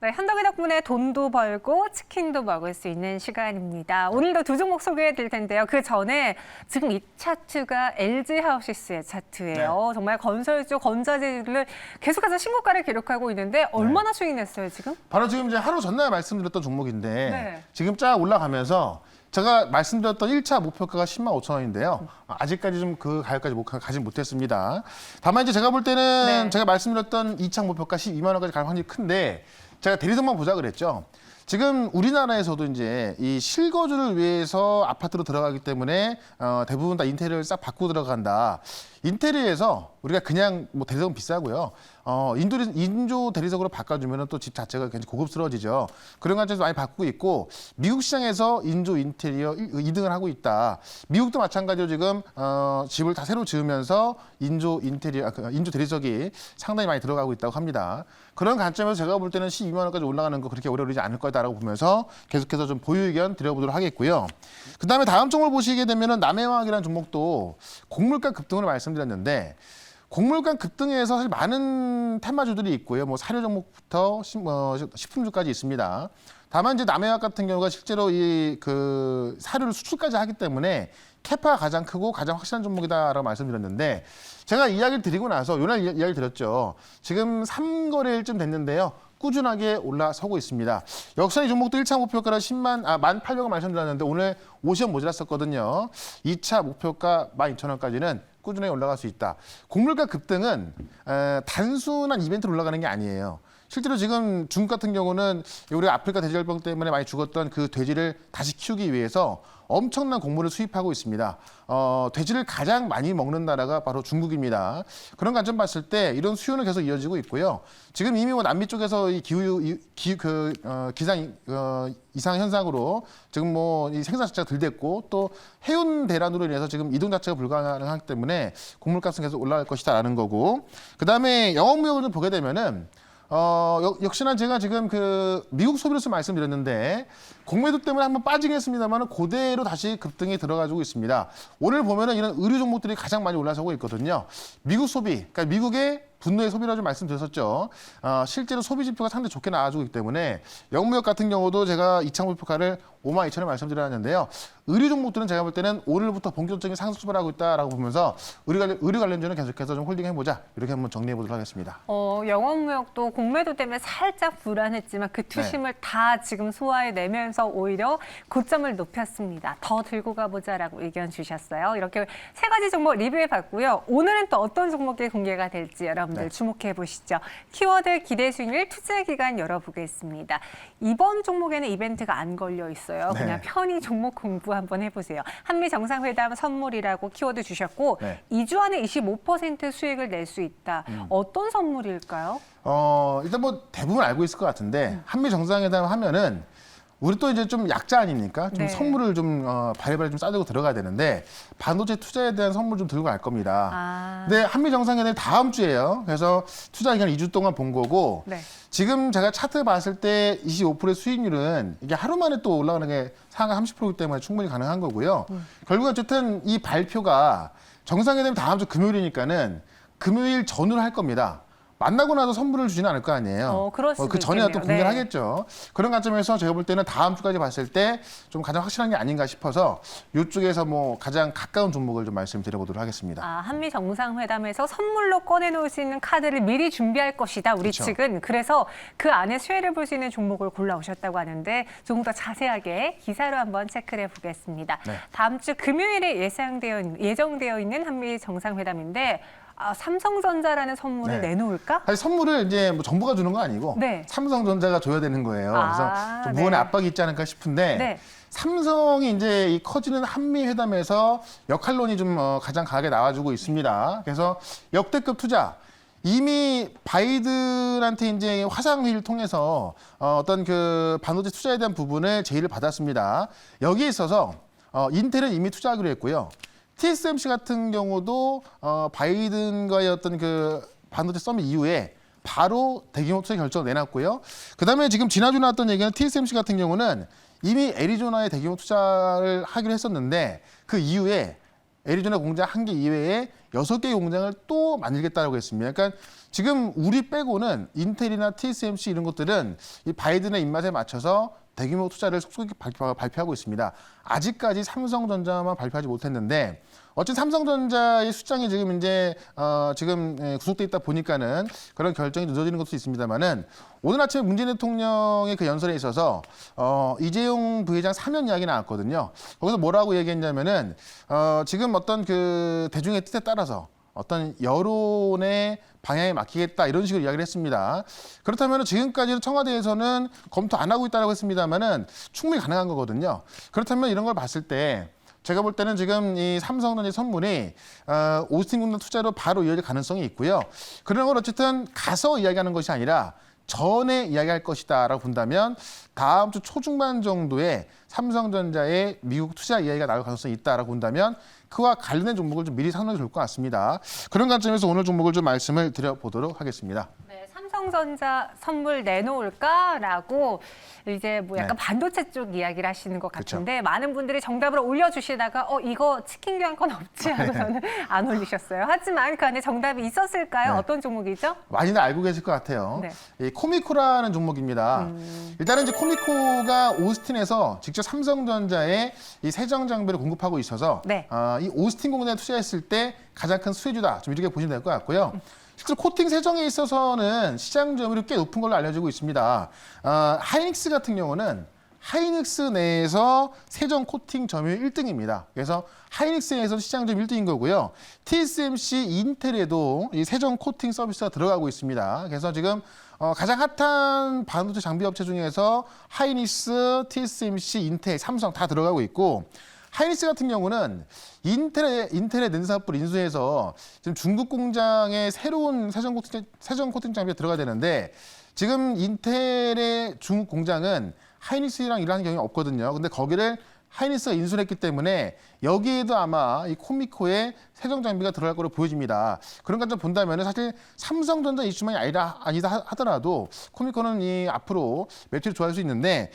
네, 현덕이 덕분에 돈도 벌고 치킨도 먹을 수 있는 시간입니다. 오늘도 두 종목 소개해 드릴 텐데요. 그 전에 지금 이 차트가 LG 하우시스의 차트예요. 네. 정말 건설주, 건자재들을 계속해서 신고가를 기록하고 있는데 얼마나 수익 냈어요, 지금? 바로 지금 이제 하루 전날 말씀드렸던 종목인데 네. 지금 쫙 올라가면서 제가 말씀드렸던 1차 목표가가 10만 5천 원인데요. 아직까지 좀 그 가격까지 가지 못했습니다. 다만 이제 제가 볼 때는 네. 제가 말씀드렸던 2차 목표가 12만 원까지 갈 확률이 큰데 제가 대리석만 보자 그랬죠. 지금 우리나라에서도 이제 이 실거주를 위해서 아파트로 들어가기 때문에 대부분 다 인테리어를 싹 바꾸고 들어간다. 인테리어에서 우리가 그냥 뭐 대리석은 비싸고요. 인조 대리석으로 바꿔주면 또 집 자체가 굉장히 고급스러워지죠. 그런 관점에서 많이 바꾸고 있고 미국 시장에서 인조 인테리어 2등을 하고 있다. 미국도 마찬가지로 지금 집을 다 새로 지으면서 인조 대리석이 상당히 많이 들어가고 있다고 합니다. 그런 관점에서 제가 볼 때는 12만 원까지 올라가는 거 그렇게 오래 걸리지 않을 거다라고 보면서 계속해서 좀 보유 의견 드려보도록 하겠고요. 그다음에 다음 종목을 보시게 되면은 남해화학이라는 종목도 곡물가 급등을 말씀드렸는데 곡물가 급등에서 사실 많은 테마주들이 있고요. 뭐 사료 종목부터 식품주까지 있습니다. 다만 이제 남해화학 같은 경우가 실제로 이 그 사료를 수출까지 하기 때문에 캐파가 가장 크고 가장 확실한 종목이다라고 말씀드렸는데 제가 이야기를 드리고 나서 요날 이야기를 드렸죠. 지금 3거래일쯤 됐는데요. 꾸준하게 올라서고 있습니다. 역시 이 종목도 1차 목표가를 18,000원 말씀드렸는데 오늘 50원 모자랐었거든요. 2차 목표가 12,000원까지는 꾸준히 올라갈 수 있다. 곡물가 급등은 단순한 이벤트로 올라가는 게 아니에요. 실제로 지금 중국 같은 경우는 우리가 아프리카 돼지열병 때문에 많이 죽었던 그 돼지를 다시 키우기 위해서 엄청난 곡물을 수입하고 있습니다. 돼지를 가장 많이 먹는 나라가 바로 중국입니다. 그런 관점 봤을 때 이런 수요는 계속 이어지고 있고요. 지금 이미 뭐 남미 쪽에서 이 기상 이상 현상으로 지금 뭐 이 생산 자체가 덜 됐고 또 해운 대란으로 인해서 지금 이동 자체가 불가능하기 때문에 곡물값은 계속 올라갈 것이다라는 거고. 그다음에 영업무역을 좀 보게 되면은. 역시나 제가 지금 그 미국 소비로서 말씀드렸는데 공매도 때문에 한번 빠지긴 했습니다만 그대로 다시 급등이 들어가지고 있습니다. 오늘 보면은 이런 의류 종목들이 가장 많이 올라서고 있거든요. 미국 소비, 그러니까 미국의 분노의 소비라 좀 말씀드렸었죠. 실제로 소비 지표가 상당히 좋게 나와주고 있기 때문에 영무역 같은 경우도 제가 2차 목표가를 52,000원 말씀드렸는데요. 의류 종목들은 제가 볼 때는 오늘부터 본격적인 상승 출발하고 있다라고 보면서 의류 관련주는 계속해서 좀 홀딩해보자 이렇게 한번 정리해보도록 하겠습니다. 영업무역도 공매도 때문에 살짝 불안했지만 그 투심을 다 지금 소화해내면서 오히려 고점을 높였습니다. 더 들고 가보자라고 의견 주셨어요. 이렇게 세 가지 종목 리뷰해봤고요. 오늘은 또 어떤 종목이 공개가 될지 여러분들 주목해 보시죠. 키워드 기대 수익률 투자 기간 열어보겠습니다. 이번 종목에는 이벤트가 안 걸려 있어요. 그냥 편히 종목 공부 한번 해보세요. 한미 정상회담 선물이라고 키워드 주셨고 2주 안에 25% 수익을 낼 수 있다. 어떤 선물일까요? 일단 뭐 대부분 알고 있을 것 같은데 한미 정상회담 하면은 우리 또 이제 좀 약자 아닙니까? 좀 선물을 좀 바리바리 좀 싸들고 들어가야 되는데 반도체 투자에 대한 선물 좀 들고 갈 겁니다. 근데 한미 정상회담이 다음 주예요. 그래서 투자 기간 2주 동안 본 거고 지금 제가 차트 봤을 때 25%의 수익률은 이게 하루 만에 또 올라가는 게 상하 30%이기 때문에 충분히 가능한 거고요. 결국 어쨌든 이 발표가 정상회담이 다음 주 금요일이니까는 금요일 전후로 할 겁니다. 만나고 나서 선물을 주지는 않을 거 아니에요. 그 전에 또 공개를 하겠죠. 그런 관점에서 제가 볼 때는 다음 주까지 봤을 때 좀 가장 확실한 게 아닌가 싶어서 이쪽에서 뭐 가장 가까운 종목을 좀 말씀드려보도록 하겠습니다. 한미 정상회담에서 선물로 꺼내놓을 수 있는 카드를 미리 준비할 것이다. 우리 측은. 그래서 그 안에 수혜를 볼 수 있는 종목을 골라오셨다고 하는데 조금 더 자세하게 기사로 한번 체크를 해보겠습니다. 다음 주 금요일에 예정되어 있는 한미 정상회담인데 삼성전자라는 선물을 내놓을까? 사실 선물을 이제 뭐 정부가 주는 거 아니고 삼성전자가 줘야 되는 거예요. 그래서 좀 무언의 압박이 있지 않을까 싶은데 삼성이 이제 이 커지는 한미 회담에서 역할론이 좀 가장 강하게 나와주고 있습니다. 그래서 역대급 투자. 이미 바이든한테 이제 화상회의를 통해서 어떤 그 반도체 투자에 대한 부분을 제의를 받았습니다. 여기에 있어서 인텔은 이미 투자하기로 했고요. TSMC 같은 경우도 바이든과의 어떤 그 반도체 서밋 이후에 바로 대규모 투자 결정을 내놨고요. 그다음에 지금 지난주 나왔던 얘기는 TSMC 같은 경우는 이미 애리조나에 대규모 투자를 하기로 했었는데 그 이후에 애리조나 공장 1개 이외에 6개 공장을 또 만들겠다고 했습니다. 그러니까 지금 우리 빼고는 인텔이나 TSMC 이런 것들은 이 바이든의 입맛에 맞춰서 대규모 투자를 속속히 발표하고 있습니다. 아직까지 삼성전자만 발표하지 못했는데 어쨌든 삼성전자의 수장이 지금 이제 지금 구속돼 있다 보니까는 그런 결정이 늦어지는 것도 있습니다만은 오늘 아침에 문재인 대통령의 그 연설에 있어서 이재용 부회장 사면 이야기 나왔거든요. 거기서 뭐라고 얘기했냐면은 지금 어떤 그 대중의 뜻에 따라서 어떤 여론의 방향에 맡기겠다 이런 식으로 이야기를 했습니다. 그렇다면 지금까지는 청와대에서는 검토 안 하고 있다고 했습니다만은 충분히 가능한 거거든요. 그렇다면 이런 걸 봤을 때 제가 볼 때는 지금 이 삼성전자 선물이 오스틴 공장 투자로 바로 이어질 가능성이 있고요. 그런 걸 어쨌든 가서 이야기하는 것이 아니라 전에 이야기할 것이다라고 본다면 다음 주 초중반 정도에 삼성전자의 미국 투자 이야기가 나올 가능성이 있다라고 본다면 그와 관련된 종목을 좀 미리 상정해 줄 것 같습니다. 그런 관점에서 오늘 종목을 좀 말씀을 드려보도록 하겠습니다. 네, 삼성전자 선물 내놓을까라고 이제 뭐 약간 네. 반도체 쪽 이야기를 하시는 것 그렇죠. 같은데 많은 분들이 정답을 올려주시다가 이거 치킨 교환권 없지 하고서는 안 올리셨어요. 하지만 그 안에 정답이 있었을까요? 네. 어떤 종목이죠? 많이들 알고 계실 것 같아요. 네. 이 코미코라는 종목입니다. 일단은 이제 코미코가 오스틴에서 직접 삼성전자에 이 세정 장비를 공급하고 있어서 네. 이 오스틴 공장에 투자했을 때 가장 큰 수혜주다. 좀 이렇게 보시면 될 것 같고요. 실제로 코팅 세정에 있어서는 시장 점유율이 꽤 높은 걸로 알려지고 있습니다. 하이닉스 같은 경우는 하이닉스 내에서 세정 코팅 점유율 1등입니다. 그래서 하이닉스에서 시장 점유율 1등인 거고요. TSMC, 인텔에도 이 세정 코팅 서비스가 들어가고 있습니다. 그래서 지금 가장 핫한 반도체 장비 업체 중에서 하이닉스, TSMC, 인텔, 삼성 다 들어가고 있고 하이닉스 같은 경우는 인텔의 낸드 사업부를 인수해서 지금 중국 공장에 새로운 세정 코팅 장비가 들어가야 되는데 지금 인텔의 중국 공장은 하이닉스랑 일하는 경우가 없거든요. 근데 거기를 하이닉스가 인수를 했기 때문에 여기에도 아마 이 코미코의 세정 장비가 들어갈 거로 보여집니다. 그런 관점 본다면 사실 삼성전자 이슈만이 아니다 하더라도 코미코는 이 앞으로 매출이 좋아질 수 있는데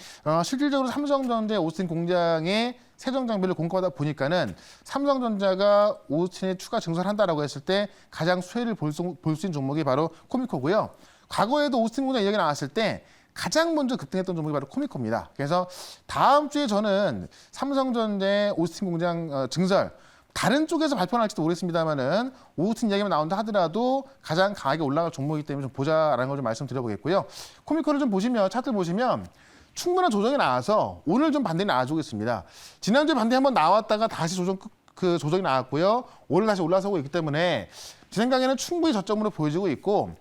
실질적으로 삼성전자의 오스틴 공장에 세정 장비를 공급하다 보니까는 삼성전자가 오스틴에 추가 증설을 한다라고 했을 때 가장 수혜를 볼 수 있는 종목이 바로 코미코고요. 과거에도 오스틴 공장 이야기 나왔을 때 가장 먼저 급등했던 종목이 바로 코미코입니다. 그래서 다음 주에 저는 삼성전자의 오스틴 공장 증설 다른 쪽에서 발표는 할지도 모르겠습니다만은 오스틴 이야기만 나온다 하더라도 가장 강하게 올라갈 종목이기 때문에 좀 보자라는 걸 좀 말씀드려보겠고요. 코미코를 좀 보시면 차트 보시면 충분한 조정이 나와서 오늘 좀 반등이 나와주고 있습니다. 지난주에 반등이 한번 나왔다가 다시 조정이 나왔고요. 오늘 다시 올라서고 있기 때문에 제 생각에는 충분히 저점으로 보여지고 있고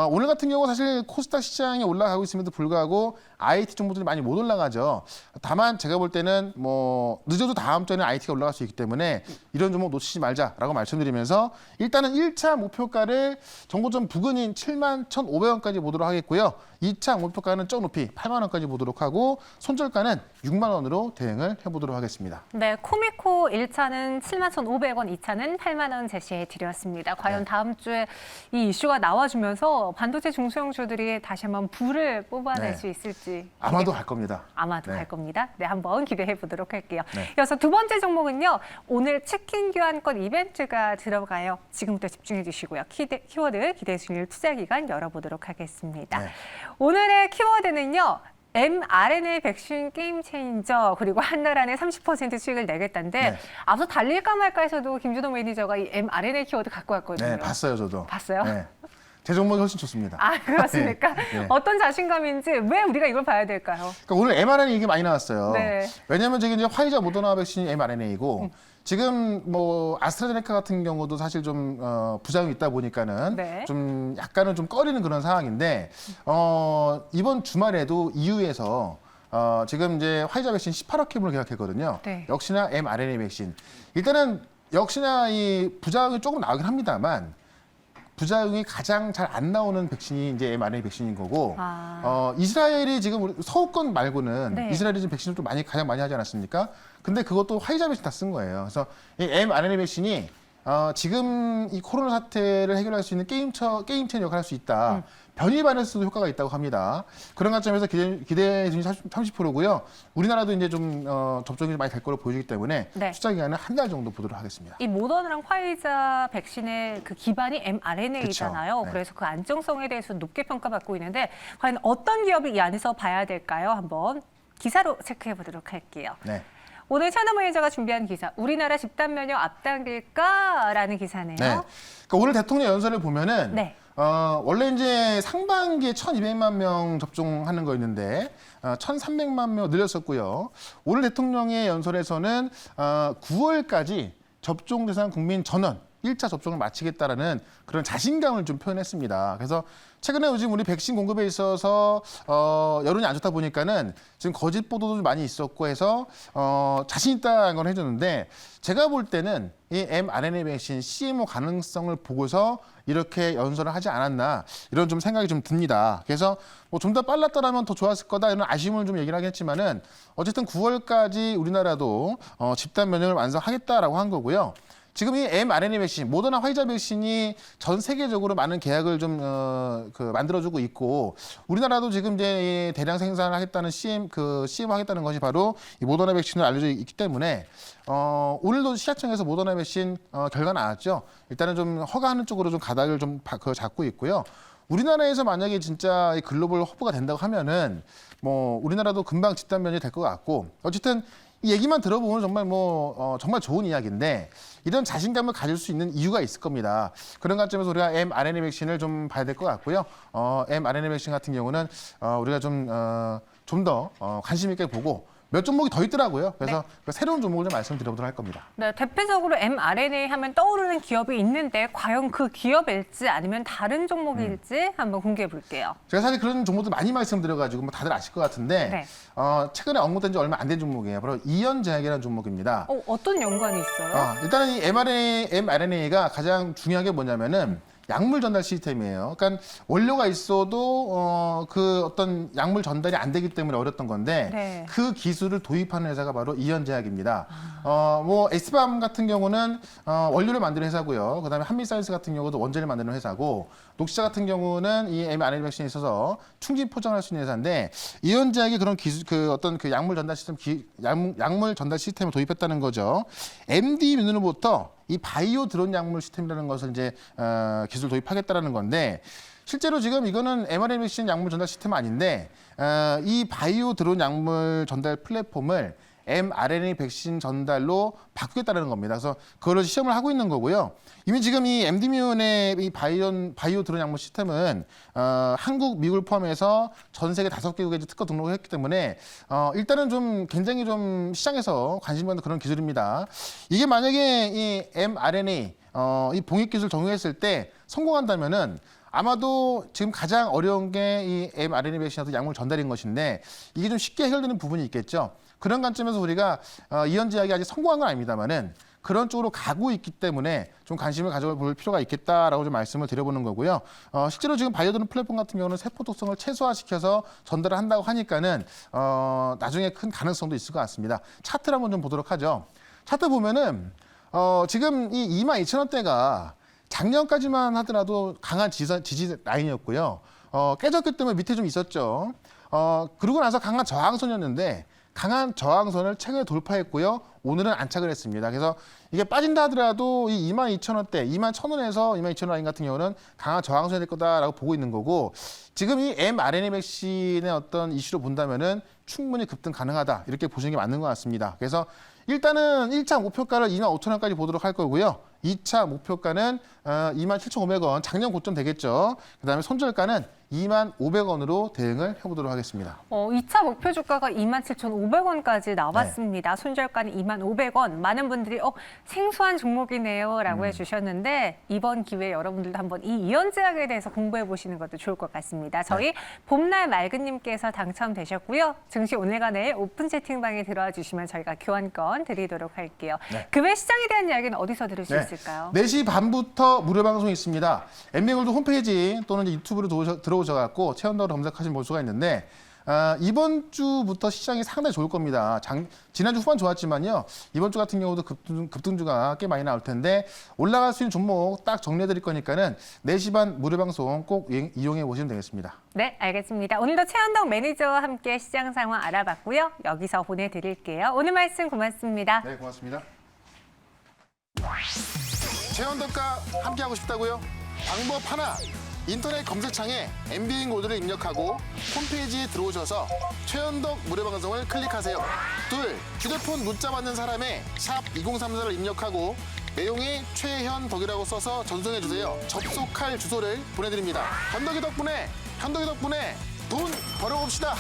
오늘 같은 경우 사실 코스닥 시장이 올라가고 있음에도 불구하고 IT 종목들이 많이 못 올라가죠. 다만 제가 볼 때는 뭐 늦어도 다음 주에는 IT가 올라갈 수 있기 때문에 이런 종목 놓치지 말자라고 말씀드리면서 일단은 1차 목표가를 정고점 부근인 71,500원까지 보도록 하겠고요. 2차 목표가는 좀 높이 8만 원까지 보도록 하고 손절가는 6만 원으로 대응을 해보도록 하겠습니다. 네, 코미코 1차는 71,500원, 2차는 8만 원 제시해 드렸습니다. 과연 네. 다음 주에 이 이슈가 나와주면서 반도체 중소형주들이 다시 한번 불을 뽑아낼 네. 수 있을지 아마도 갈 겁니다. 아마도 네. 갈 겁니다. 네, 한번 기대해 보도록 할게요. 네. 이어서 두 번째 종목은요. 오늘 치킨 교환권 이벤트가 들어가요. 지금부터 집중해 주시고요. 키워드 기대 수익률 투자 기간 열어보도록 하겠습니다. 네. 오늘의 키워드는요. mRNA 백신 게임 체인저 그리고 한 달 안에 30% 수익을 내겠다는데 네. 앞서 달릴까 말까 해서도 김준호 매니저가 이 mRNA 키워드 갖고 왔거든요. 네, 봤어요, 저도. 봤어요? 네. 제 종목이 훨씬 좋습니다. 아, 그렇습니까? 네. 어떤 자신감인지 왜 우리가 이걸 봐야 될까요? 그러니까 오늘 mRNA 얘기 많이 나왔어요. 네. 왜냐하면 저기 이제 화이자 모더나 백신이 mRNA이고 지금 뭐 아스트라제네카 같은 경우도 사실 좀 부작용이 있다 보니까는 네. 좀 약간은 좀 꺼리는 그런 상황인데 이번 주말에도 EU에서 지금 이제 화이자 백신 18억 캡을 계약했거든요. 네. 역시나 mRNA 백신. 일단은 역시나 이 부작용이 조금 나오긴 합니다만 부작용이 가장 잘 안 나오는 백신이 이제 mRNA 백신인 거고, 이스라엘이 지금 우리 서구권 말고는 네. 이스라엘이 지금 백신을 좀 가장 많이 하지 않았습니까? 근데 그것도 화이자 백신 다 쓴 거예요. 그래서 이 mRNA 백신이 지금 이 코로나 사태를 해결할 수 있는 게임 체인저 역할을 할 수 있다. 변이 반응에서도 효과가 있다고 합니다. 그런 관점에서 기대 중이 30%고요. 우리나라도 이제 좀 접종이 많이 될 거로 보이기 때문에 네. 추적 기간은 한 달 정도 보도록 하겠습니다. 이 모더나랑 화이자 백신의 그 기반이 mRNA잖아요. 그쵸. 네. 그래서 그 안정성에 대해서 높게 평가받고 있는데 과연 어떤 기업이 이 안에서 봐야 될까요? 한번 기사로 체크해 보도록 할게요. 네. 오늘 천하모 기자가 준비한 기사, 우리나라 집단 면역 앞당길까라는 기사네요. 네. 그러니까 오늘 대통령 연설을 보면은 네. 원래 이제 상반기에 1,200만 명 접종하는 거였는데 1,300만 명 늘렸었고요. 오늘 대통령의 연설에서는 9월까지 접종 대상 국민 전원 1차 접종을 마치겠다라는 그런 자신감을 좀 표현했습니다. 그래서 최근에 요즘 우리 백신 공급에 있어서 여론이 안 좋다 보니까는 지금 거짓 보도도 좀 많이 있었고 해서 자신 있다는 걸 해줬는데 제가 볼 때는 이 mRNA 백신 CMO 가능성을 보고서 이렇게 연설을 하지 않았나 이런 좀 생각이 좀 듭니다. 그래서 뭐 좀 더 빨랐더라면 더 좋았을 거다 이런 아쉬움을 좀 얘기를 하겠지만은 어쨌든 9월까지 우리나라도 집단 면역을 완성하겠다라고 한 거고요. 지금 이 mRNA 백신, 모더나 화이자 백신이 전 세계적으로 많은 계약을 좀 만들어주고 있고 우리나라도 지금 이제 대량 생산을 하겠다는 CM 하겠다는 것이 바로 이 모더나 백신으로 알려져 있기 때문에 오늘도 시사청에서 모더나 백신 결과 나왔죠. 일단은 좀 허가하는 쪽으로 좀 가닥을 좀 잡고 있고요. 우리나라에서 만약에 진짜 이 글로벌 허브가 된다고 하면은 뭐 우리나라도 금방 집단 면역이 될 것 같고 어쨌든. 이 얘기만 들어보면 정말 정말 좋은 이야기인데 이런 자신감을 가질 수 있는 이유가 있을 겁니다. 그런 관점에서 우리가 mRNA 백신을 좀 봐야 될 것 같고요. mRNA 백신 같은 경우는 우리가 좀 더 관심 있게 보고 몇 종목이 더 있더라고요. 그래서 그 새로운 종목을 좀 말씀드려보도록 할 겁니다. 네, 대표적으로 mRNA 하면 떠오르는 기업이 있는데 과연 그 기업일지 아니면 다른 종목일지 한번 공개해 볼게요. 제가 사실 그런 종목들 많이 말씀드려가지고 뭐 다들 아실 것 같은데 네. 최근에 언급된 지 얼마 안 된 종목이에요. 바로 이연제약이라는 종목입니다. 어떤 연관이 있어요? 일단은 이 mRNA가 가장 중요한 게 뭐냐면은 약물 전달 시스템이에요. 그러니까 원료가 있어도 그 어떤 약물 전달이 안 되기 때문에 어렸던 건데 네. 그 기술을 도입하는 회사가 바로 이연제약입니다. 뭐 에스밤 같은 경우는 원료를 만드는 회사고요. 그다음에 한미사이언스 같은 경우도 원재를 만드는 회사고 녹시자 같은 경우는 이 mRNA 백신에 있어서 충진 포장할 수 있는 회사인데 이연제약이 그런 기술 어떤 그 약물 전달 시스템 약물 전달 시스템을 도입했다는 거죠. MD민으로부터 이 바이오 드론 약물 시스템이라는 것을 이제 기술 도입하겠다라는 건데 실제로 지금 이거는 mRNA 백신 약물 전달 시스템 아닌데 이 바이오 드론 약물 전달 플랫폼을 mRNA 백신 전달로 바꾸겠다는 겁니다. 그래서 그걸 시험을 하고 있는 거고요. 이미 지금 이 MD미온의 이 바이오 드론 약물 시스템은 한국, 미국을 포함해서 전 세계 5개국에 특허 등록을 했기 때문에 일단은 좀 굉장히 좀 시장에서 관심 받는 그런 기술입니다. 이게 만약에 이 mRNA 이 봉입 기술 적용했을 때 성공한다면은 아마도 지금 가장 어려운 게 이 mRNA 백신하고 약물 전달인 것인데 이게 좀 쉽게 해결되는 부분이 있겠죠. 그런 관점에서 우리가 이연제약이 아직 성공한 건 아닙니다만은 그런 쪽으로 가고 있기 때문에 좀 관심을 가져볼 필요가 있겠다라고 좀 말씀을 드려보는 거고요. 실제로 지금 바이오드론 플랫폼 같은 경우는 세포 독성을 최소화시켜서 전달을 한다고 하니까는 나중에 큰 가능성도 있을 것 같습니다. 차트를 한번 좀 보도록 하죠. 차트 보면은 지금 이 22,000원대가 작년까지만 하더라도 강한 지지 라인이었고요. 깨졌기 때문에 밑에 좀 있었죠. 그러고 나서 강한 저항선이었는데 강한 저항선을 최근에 돌파했고요. 오늘은 안착을 했습니다. 그래서 이게 빠진다 하더라도 이 22,000원대, 21,000원에서 22,000원 라인 같은 경우는 강한 저항선이 될 거다라고 보고 있는 거고 지금 이 mRNA 백신의 어떤 이슈로 본다면은 충분히 급등 가능하다 이렇게 보시는 게 맞는 것 같습니다. 그래서 일단은 1차 목표가를 25,000원까지 보도록 할 거고요. 2차 목표가는 27,500원, 작년 고점 되겠죠. 그다음에 손절가는 25,500원으로 대응을 해보도록 하겠습니다. 2차 목표 주가가 27,500원까지 나왔습니다. 손절가는 25,000원. 많은 분들이 생소한 종목이네요 라고 해주셨는데 이번 기회에 여러분들도 한번 이 이연제약에 대해서 공부해 보시는 것도 좋을 것 같습니다. 저희 봄날 맑은님께서 당첨되셨고요. 증시 오늘과 내일 오픈 채팅방에 들어와 주시면 저희가 교환권 드리도록 할게요. 그 외 시장에 대한 이야기는 어디서 들을 수 있을까요? 4시 반부터 무료 방송이 있습니다. 엠뱅골드 홈페이지 또는 유튜브로 들어오셔갖고 체험다로 검색하시면 볼 수가 있는데 이번 주부터 시장이 상당히 좋을 겁니다. 지난주 후반 좋았지만요. 이번 주 같은 경우도 급등주가 꽤 많이 나올 텐데 올라갈 수 있는 종목 딱 정리해 드릴 거니까는 4시 반 무료 방송 꼭 이용해 보시면 되겠습니다. 네, 알겠습니다. 오늘도 최현덕 매니저와 함께 시장 상황 알아봤고요. 여기서 보내드릴게요. 오늘 말씀 고맙습니다. 네, 고맙습니다. 최현덕과 함께하고 싶다고요? 방법 하나. 인터넷 검색창에 MBN 코드를 입력하고 홈페이지에 들어오셔서 최현덕 무료 방송을 클릭하세요. 둘, 휴대폰 문자 받는 사람의 샵 2034를 입력하고 내용에 최현덕이라고 써서 전송해 주세요. 접속할 주소를 보내드립니다. 현덕이 덕분에 돈 벌어봅시다.